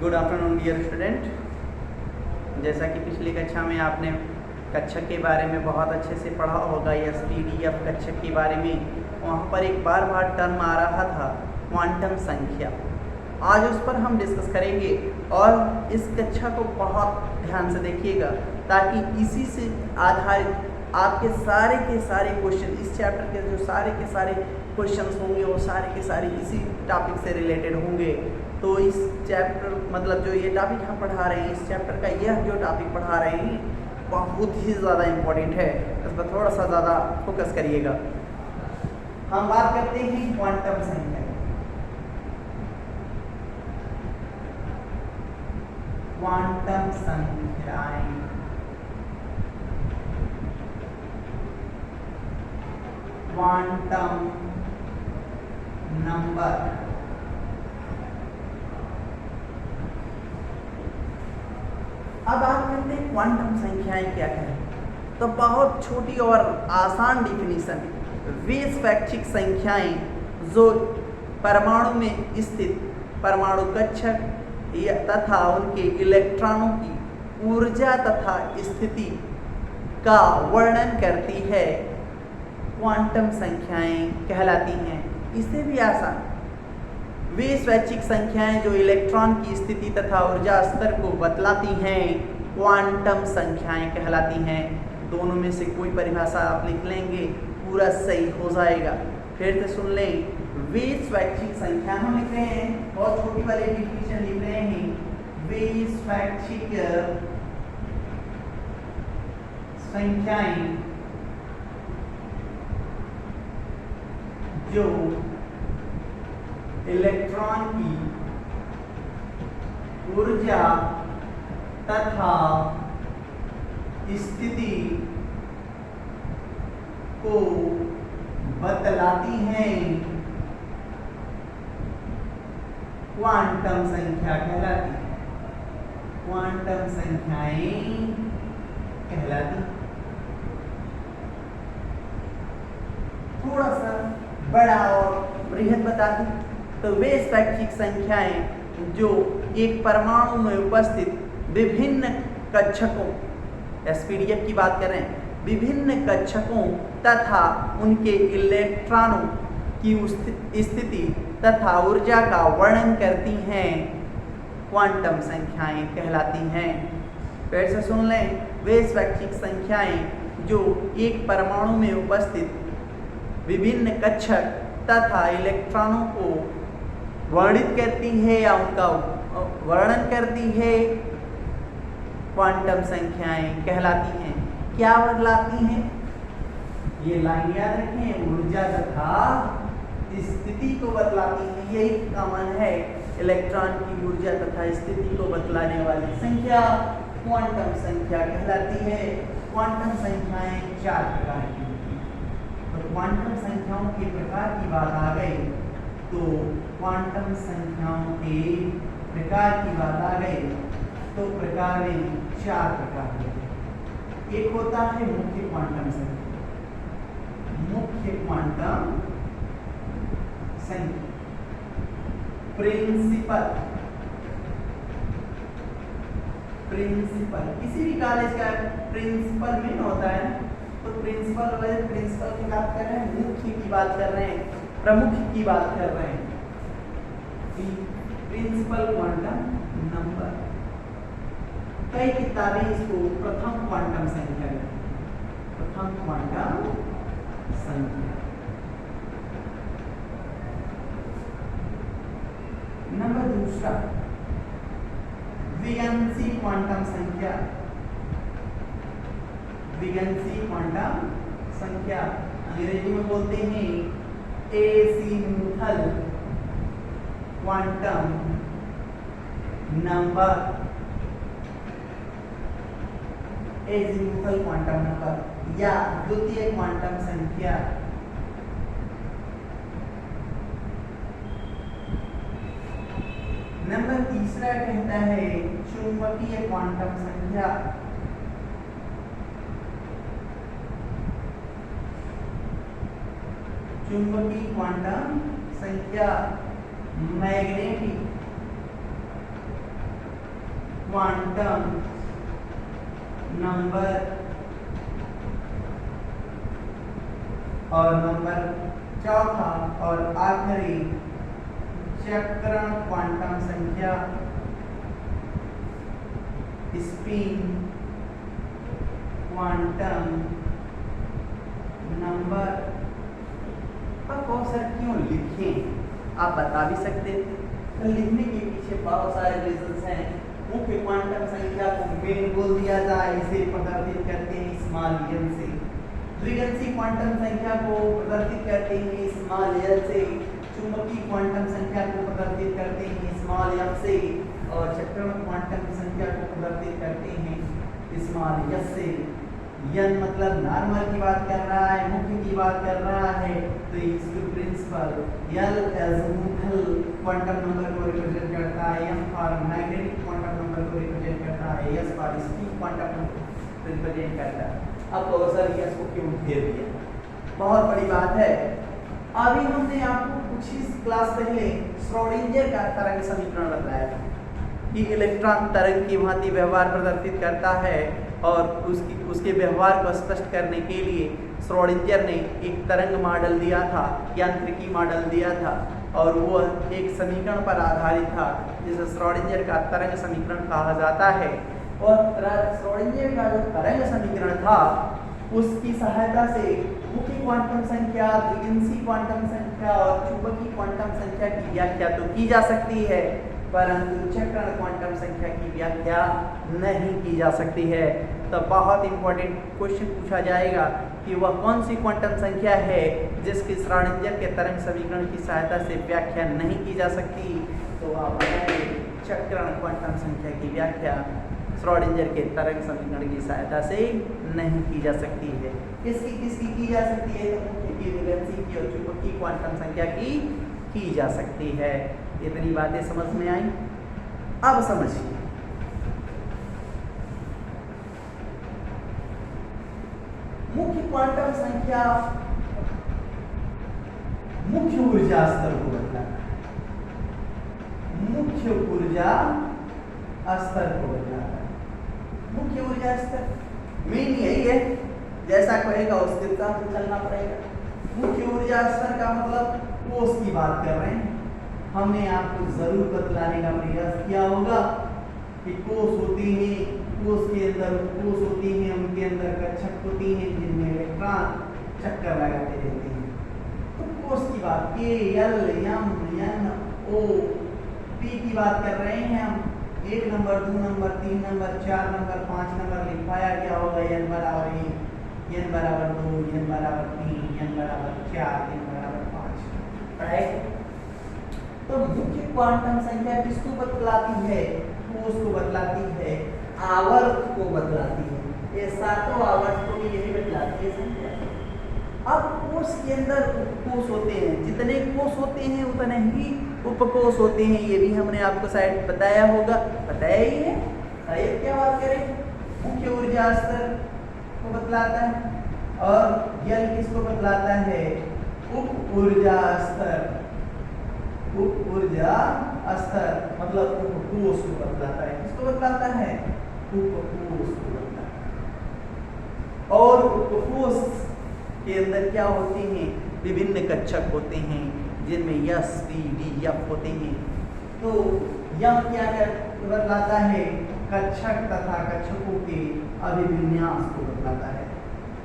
Good afternoon dear student. जैसा कि पिछली कक्षा में आपने कक्षक के बारे में बहुत अच्छे से पढ़ा होगा, एसपीडीएफ कक्षक के बारे में, वहाँ पर एक बार टर्म आ रहा था क्वांटम संख्या। आज उस पर हम डिस्कस करेंगे और इस कक्षा को बहुत ध्यान से देखिएगा ताकि इसी से आधारित आपके सारे के सारे क्वेश्चन, इस चैप्टर के जो सारे के सारे क्वेश्चंस होंगे वो सारे के सारे इसी टॉपिक से रिलेटेड होंगे। तो इस चैप्टर मतलब जो ये टॉपिक हम पढ़ा रहे हैं, इस चैप्टर का यह जो टॉपिक पढ़ा रहे हैं बहुत ही ज़्यादा इम्पोर्टेंट है, इस पर थोड़ा सा ज़्यादा फोकस करिएगा। हम बात करते हैं क्वांटम संख्या। क्वांटम संख्याएं, क्वांटम नंबर। अब बात करते हैं क्वांटम संख्याएं क्या है। तो बहुत छोटी और आसान डिफिनीशन, वे स्वैच्छिक संख्याएं जो परमाणु में स्थित परमाणु कक्षक तथा उनके इलेक्ट्रॉनों की ऊर्जा तथा स्थिति का वर्णन करती है, क्वांटम संख्याएं कहलाती हैं। इससे भी आसान, वे स्वैच्छिक संख्याएं जो इलेक्ट्रॉन की स्थिति तथा ऊर्जा स्तर को बतलाती हैं, क्वांटम संख्याएं कहलाती हैं। दोनों में से कोई परिभाषा आप लिख लेंगे, पूरा सही हो जाएगा। फिर से सुन लें, वे स्वैच्छिक संख्या हम लिख रहे हैं, बहुत छोटी वाली डिफिनीशन लिख रहे हैं, वे स्वैच्छिक संख्याएं जो इलेक्ट्रॉन की ऊर्जा तथा स्थिति को बतलाती हैं, क्वांटम संख्या कहलाती है। क्वांटम संख्याएं कहलाती। थोड़ा सा बड़ा और बृहद बताती, तो वे स्वैच्छिक संख्याएं जो एक परमाणु में उपस्थित विभिन्न कक्षकों, एसपीडीएफ की बात कर रहे हैं, विभिन्न कक्षकों तथा उनके इलेक्ट्रॉनों की स्थिति तथा ऊर्जा का वर्णन करती हैं, क्वांटम संख्याएं कहलाती हैं। फिर से सुन लें, वे स्वैच्छिक संख्याएं जो एक परमाणु में उपस्थित विभिन्न कक्षक तथा इलेक्ट्रॉनों को वर्णित करती है या उनका वर्णन करती है, क्वांटम संख्याएं कहलाती हैं। क्या बतलाती हैं? ये लाइन याद रखें, ऊर्जा तथा स्थिति को बतलाती हैं। यही कॉमन है, इलेक्ट्रॉन की ऊर्जा तथा स्थिति को बतलाने वाली संख्या क्वांटम संख्या कहलाती है। क्वांटम संख्याएं 4 प्रकार की होती हैं। तो क्वांटम संख्याओं के प्रकार की बात आ गई, तो क्वांटम संख्याओं के प्रकार की बात आ गई, तो प्रकार में 4 प्रकार होते हैं। एक होता है मुख्य क्वांटम संख्या, मुख्य क्वांटम संख्या, प्रिंसिपल। किसी भी कॉलेज का प्रिंसिपल में होता है, तो प्रिंसिपल की बात कर रहे हैं, मुख्य की बात कर रहे हैं, प्रमुख की बात कर रहे हैं। प्रिंसिपल क्वांटम नंबर, कई किताबें इसको प्रथम क्वांटम संख्या कहते हैं। प्रथम क्वांटम संख्या। नंबर दूसरा, विगंसी क्वांटम संख्या। विगंसी क्वांटम संख्या अंग्रेजी में बोलते हैं azimuthal quantum number. Azimuthal quantum number या द्वितीय क्वांटम संख्या। नंबर तीसरा कहता है चुंबकीय क्वांटम संख्या। चुंबकीय क्वांटम संख्या मैग्नेटिक क्वांटम नंबर और नंबर चौथा और आखिरी चक्रण क्वांटम संख्या स्पिन क्वांटम नंबर। अब बहुत सारे क्यों लिखें आप बता भी सकते थे, तो लिखने के पीछे बहुत सारे रीजंस हैं। मुख्य क्वांटम संख्या को मेन बोल दिया जाए, इसे प्रदर्शित करते हैं स्मॉल एल से। द्विगंशी क्वांटम संख्या को प्रदर्शित करते हैं स्मॉल एल से। चुंबकीय क्वांटम संख्या को प्रदर्शित करते हैं स्मॉल एफ से। और चक्रण क्वांटम संख्या को प्रदर्शित करते हैं स्मॉल एस से। यन मतलब नॉर्मल की बात कर रहा है, मुख्य की बात कर रहा है, तो इसके principal L azimuthal quantum number को रिप्रेजेंट करता है, M for magnetic quantum number को रिप्रेजेंट करता है, S for spin quantum number को रिप्रेजेंट करता है। अब तो सर एस को क्यों घेर दिया, बहुत बड़ी बात है। अभी हमने आपको कुछ ही क्लास पहले श्रोडिंगर का तरंग समीकरण बताया था कि इलेक्ट्रॉन तरंग की भांति व्यवहार प्रदर्शित करता है, और उसके व्यवहार को स्पष्ट करने के लिए श्रोडिंगर ने एक तरंग मॉडल दिया था, यांत्रिकी मॉडल दिया था, और वो एक समीकरण पर आधारित था जिसे श्रोडिंगर का तरंग समीकरण कहा जाता है। और श्रोडिंगर का जो तरंग समीकरण था उसकी सहायता से मुख्य क्वांटम संख्या, द्विगंशी क्वांटम संख्या और चुंबकीय क्वांटम संख्या की व्याख्या तो की जा सकती है, परंतु चक्रण क्वांटम संख्या की व्याख्या नहीं की जा सकती है। तो बहुत इंपॉर्टेंट क्वेश्चन पूछा जाएगा कि वह कौन सी क्वांटम संख्या है जिसकी श्रोडिंगर के तरंग समीकरण की सहायता से व्याख्या नहीं की जा सकती। तो आप बताएंगे चक्रण क्वांटम संख्या की व्याख्या श्रोडिंगर के तरंग समीकरण की सहायता से नहीं की जा सकती है। किसकी की जा सकती है? तो मुख्य की, द्विगंशी की और चुंबकीय क्वांटम संख्या की जा सकती है। इतनी बातें समझ में आई। अब समझिए मुख्य क्वांटम संख्या मुख्य ऊर्जा स्तर को बदलाता है, मुख्य ऊर्जा स्तर को बदलाता है। मुख्य ऊर्जा स्तर मेन यही है, जैसा कहेगा उसके हिसाब से चलना पड़ेगा। मुख्य ऊर्जा स्तर का मतलब कोष की बात कर रहे हैं। हमने आपको जरूर बतलाने का प्रयास किया होगा कि कोष होती हैं, कोष के अंदर कोष होती हैं, उनके अंदर कक्षक होती हैं जिनमें इलेक्ट्रॉन चक्कर लगाते रहते हैं। तो कोष की बात K L M N O P की बात कर रहे हैं हम। 1 number 2 number 3 number 4 number 5 number लिखवाया गया होगा। एन बराबर 1, एन बराबर 2, एन बराबर 3, एन बराबर 4, एन बराबर 5, राइट। तो मुख्य क्वांटम संख्या किसको बतलाती है? कोष को बतलाती है, आवर्त को बतलाती है। ये सातों आवर्त को भी यही बतलाती है संख्या। अब कोष के अंदर उपकोष होते हैं, जितने कोष होते हैं उतने ही उपकोष होते हैं। ये भी हमने आपको शायद बताया होगा, बताया ही है। शायद क्या बात करें, मुख्य ऊर्जा स्तर को बतलाता है, और यल किसको बतलाता है? उप ऊर्जा स्तर। उप ऊर्जा स्तर मतलब उपकोष को बतलाता है। किसको बतलाता है? उपकोष को बतलाता है। और उपकोष के अंदर क्या होते हैं? विभिन्न कक्षक होते हैं जिनमें यस पी डी एफ होते हैं। तो यह क्या बतलाता है? कक्षक तथा कक्षकों के अभिविन्यास को बतलाता है।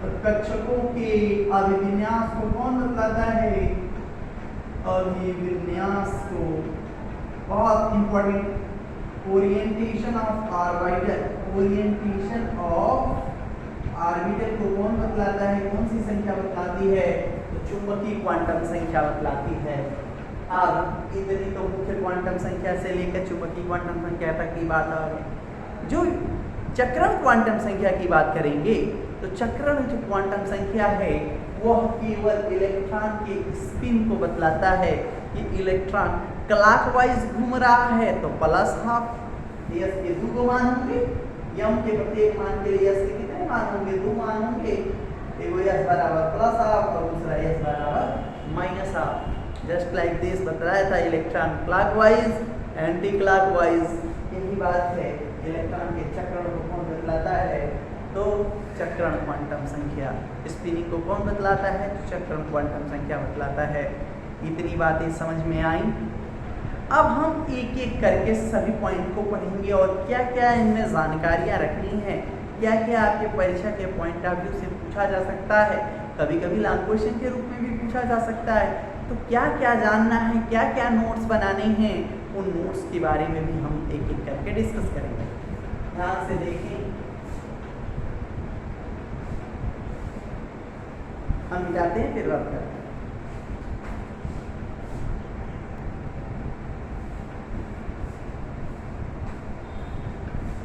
और कक्षकों के अभिविन्यास को कौन बतलाता है? अभिविन्यास को, बहुत important, orientation of orbital. Orientation of orbital को कौन बतलाता है? कौन सी संख्या बतलाती है? तो चुंबकीय क्वांटम संख्या बतलाती है। अब इतनी तो मुख्य क्वांटम संख्या से लेकर चुंबकीय क्वांटम संख्या तक की बात आ गई। जो चक्रण क्वांटम संख्या की बात करेंगे तो चक्रण जो क्वांटम संख्या है वह केवल इलेक्ट्रॉन के स्पिन को बतलाता है कि इलेक्ट्रॉन क्लॉकवाइज घूम रहा है तो प्लस हाफ, एस के 2 मान होंगे, यम के प्रत्येक मान के लिए एस के कितने मान होंगे? 2 मान होंगे। एगो एस बराबर प्लस हाफ और दूसरा एस बराबर minus half. Just like this बताया था, इलेक्ट्रॉन क्लॉकवाइज, एंटी क्लॉकवाइज। यही बात है इलेक्ट्रॉन के चक्रण को कौन बतलाता है? तो चक्रण क्वांटम संख्या। स्पिनिंग को कौन बतलाता है? तो चक्रण क्वांटम संख्या बतलाता है। इतनी बातें समझ में आई। अब हम एक एक करके सभी पॉइंट को पढ़ेंगे और क्या क्या इनमें जानकारियाँ रखनी है, क्या क्या आपके परीक्षा के पॉइंट ऑफ व्यू से पूछा जा सकता है, कभी कभी लॉन्ग क्वेश्चन के रूप में भी पूछा जा सकता है। तो क्या क्या जानना है, क्या क्या नोट्स बनाने हैं, उन नोट्स के बारे में भी हम एक एक करके डिस्कस करेंगे। ध्यान से देखें, हम जाते हैं फिर बात करते हैं।